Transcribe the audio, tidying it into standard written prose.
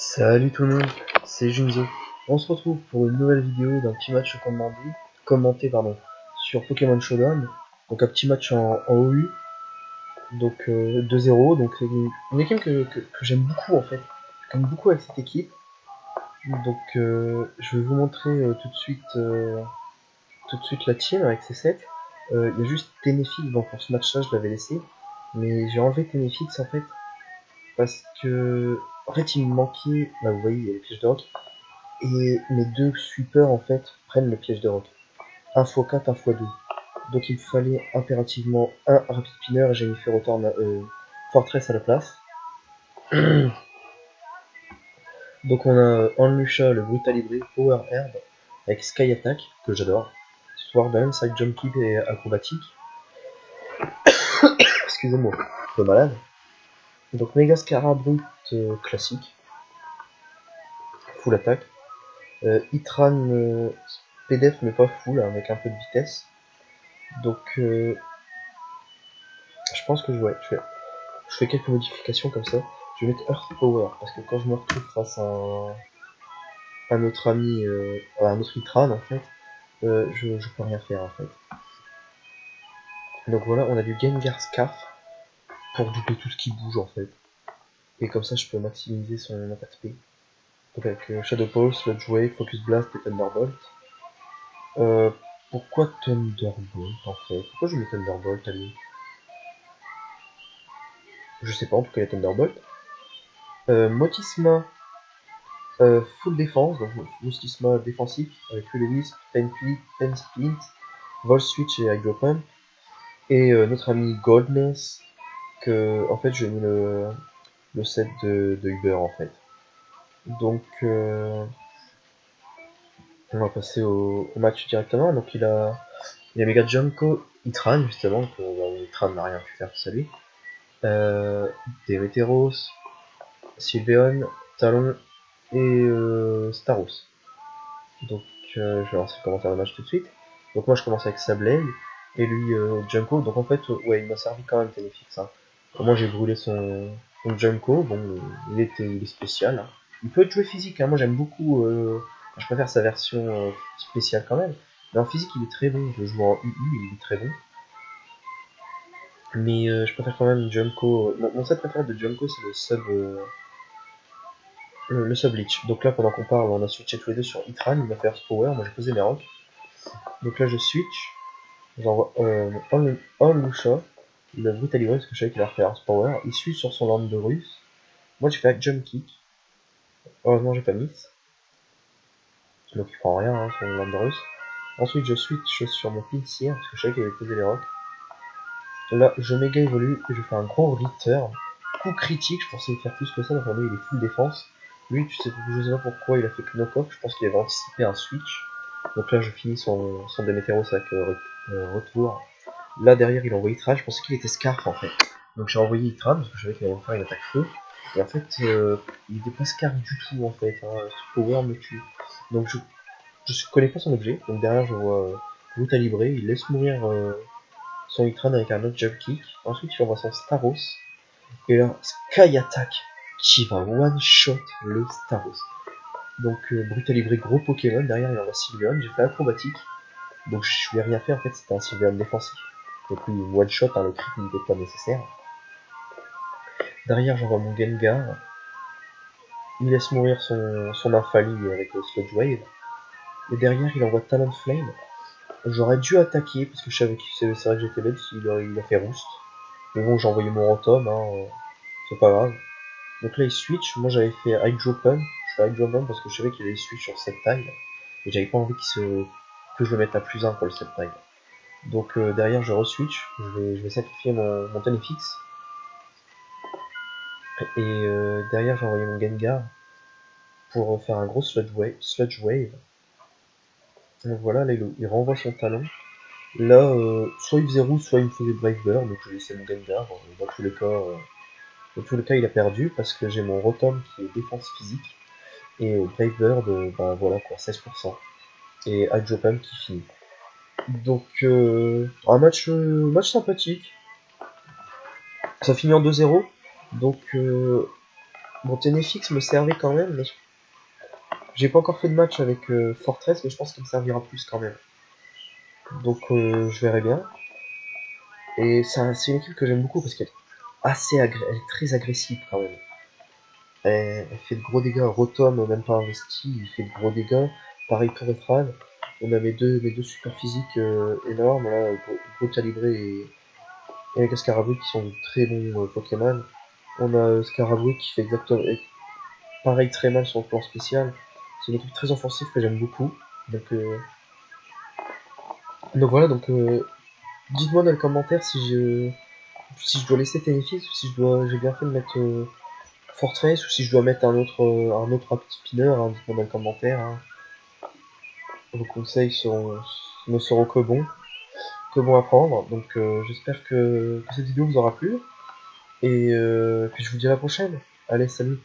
Salut tout le monde, c'est Junzo. On se retrouve pour une nouvelle vidéo d'un petit match commenté sur Pokémon Showdown. Donc un petit match en OU, donc 2-0. Donc c'est une équipe que j'aime beaucoup en fait. J'aime beaucoup avec cette équipe. Donc je vais vous montrer tout de suite la team avec ces sets. Il y a juste Tenefix, bon pour ce match là je l'avais laissé. Mais j'ai enlevé Tenefix en fait. Parce que en fait il me manquait, là vous voyez il y a les pièges de rock. Et mes deux sweepers en fait prennent le piège de rock. 1x4, 1x2. Donc il me fallait impérativement un rapid spinner et j'ai mis Fortress à la place. Donc on a Onlusha, le Brutal Hybrid, Power Herb, avec Sky Attack, que j'adore. Sword Dance, Side Jump Kick et acrobatique. Excusez-moi, un peu malade. Donc Megascara Brut classique. Full attaque. Itran PDF mais pas full, avec un peu de vitesse. Donc je pense que je fais quelques modifications comme ça. Je vais mettre Earth Power parce que quand je me retrouve face à un autre ami, à un autre Itran en fait, je peux rien faire en fait. Donc voilà, on a du Gengar Scarf pour doubler tout ce qui bouge en fait. Et comme ça, je peux maximiser son attaque SP. Donc avec Shadow Pulse, Sludge Wave, Focus Blast et Thunderbolt. Euh, Pourquoi Thunderbolt en fait? Pourquoi je mets Thunderbolt à lui? Je sais pas, en tout cas il y a Thunderbolt. Motisma full défense, donc Motisma défensif avec Will Wisp, Pen Splint, Vol Switch et Hydro Pump. Et notre ami Goldness, que en fait j'ai mis le set de Uber en fait. Donc on va passer au match directement. Donc il a Mega Junko, Itran justement, que Itran n'a rien pu faire tout lui. Demeteros, Sylveon, Talon et Staros. Donc je vais lancer le commentaire de match tout de suite. Donc moi je commence avec Sableye et lui Junko. Donc en fait ouais il m'a servi quand même Tenefix. Hein. Moi j'ai brûlé son Junko. Bon il est spécial. Hein. Il peut être joué physique. Hein. Moi j'aime beaucoup. Je préfère sa version spéciale quand même. Mais en physique il est très bon. Je joue en UU il est très bon. Mais je préfère quand même Junko. Mon set préféré de Junko c'est le sub leech. Donc là pendant qu'on parle on a switché tous les deux sur Itran. Il m'a fait Earth Power. Moi j'ai posé mes rocks. Donc là je switch, j'envoie Onlusha, le Brutal Hybrid parce que je savais qu'il allait faire Earth Power, il suit sur son Lande de Russe. Moi j'ai fait Jump Kick, heureusement j'ai pas miss, donc il prend rien hein, sur le Lande de Russe. Ensuite je switch sur mon Pinsir parce que je savais qu'il allait poser les rocks. Là je méga évolue et je fais un gros return, coup critique, je pensais faire plus que ça, donc lui il est full défense. Lui je sais pas pourquoi il a fait knock-off, je pense qu'il avait anticipé un switch. Donc là je finis son Demeteros avec retour. Là derrière il a envoyé Itran, je pensais qu'il était Scarf en fait. Donc j'ai envoyé Itran parce que je savais qu'il allait me faire une attaque feu. Et en fait il était pas Scarf du tout en fait. Hein. Ce Power me tue. Donc je connais pas son objet. Donc derrière je vois Brutal Libré, il laisse mourir son Itran avec un autre Jump Kick. Ensuite il envoie son Staros. Et là Sky Attack qui va one shot le Staros. Donc Brutal Libré gros Pokémon, derrière il envoie Sylveon, j'ai fait acrobatique. Donc je lui ai rien fait en fait, c'était un Sylveon défensif. Donc lui, one shot, hein, le crit n'était pas nécessaire. Derrière, j'envoie mon Gengar. Il laisse mourir son Infali avec le Sludge Wave. Et derrière, il envoie Talonflame. J'aurais dû attaquer parce que je savais que c'est vrai que j'étais bête s'il a fait Roost. Mais bon, j'ai envoyé mon Rotom, hein, c'est pas grave. Donc là, il switch. Moi, j'avais fait Hydro Pump. Je fais Hydro Pump parce que je savais qu'il allait switch sur cette taille. Et j'avais pas envie que je le mette à +1 pour le cette taille. Donc derrière, je re-switch. Je vais sacrifier mon Tenefix. Et derrière, j'ai envoyé mon Gengar pour faire un gros Sludge Wave. Donc voilà, là il renvoie son talon. Là, soit il faisait rouge, soit il me faisait Brave Bird, donc je laissais mon Gengar. Dans tous les cas, il a perdu parce que j'ai mon Rotom qui est défense physique. Et Brave Bird, ben voilà quoi, 16%. Et Hydropump qui finit. Donc, un match sympathique. Ça finit en 2-0. Donc, Bon, Ténéfix me servait quand même, mais j'ai pas encore fait de match avec Fortress, mais je pense qu'il me servira plus quand même. Donc je verrai bien. Et c'est une équipe que j'aime beaucoup parce qu'elle elle est très agressive quand même. Elle fait de gros dégâts. Rotom, même pas investi, il fait de gros dégâts. Pareil pour Efral. On a mes deux super physiques énormes, là, Gros Calibré et avec Scarabée qui sont de très bons Pokémon. On a Scarabée qui fait exactement pareil très mal sur le plan spécial. C'est une équipe très offensive que j'aime beaucoup. Donc voilà, dites-moi dans les commentaires si je dois laisser Tenerife ou si j'ai bien fait de mettre Fortress ou si je dois mettre un autre rapid spinner, hein, dites-moi dans les commentaires. Hein. Vos conseils me seront que bon à prendre. Donc j'espère que cette vidéo vous aura plu et que je vous dis à la prochaine. Allez, salut!